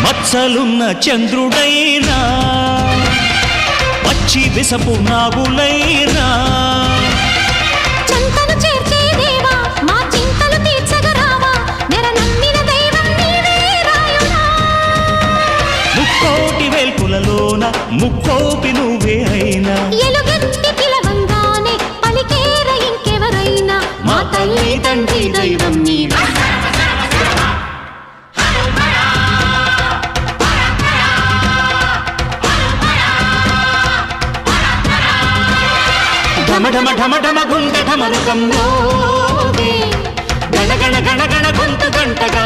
మచ్చలున్న చంద్రుడైనా పచ్చి విసపు నాగులైనా చంతను చేర్చే దేవా మా చింతలు తీర్చగరావా నెర నమ్మిన దైవం నీవే రాయుడా ముక్కోటి వేల్పులలోన ముక్కోపి నువ్వే అయినా ఎలుగెత్తి పిలవంగానే పలికేర ఇంకెవరైనా మా తల్లి తండ్రి దైవం నీవే ఢమ ఢమ ఢమ ఢమ గుండ ఢమరుకంలో గణ గణ గణ గణ గొంతు గంటగా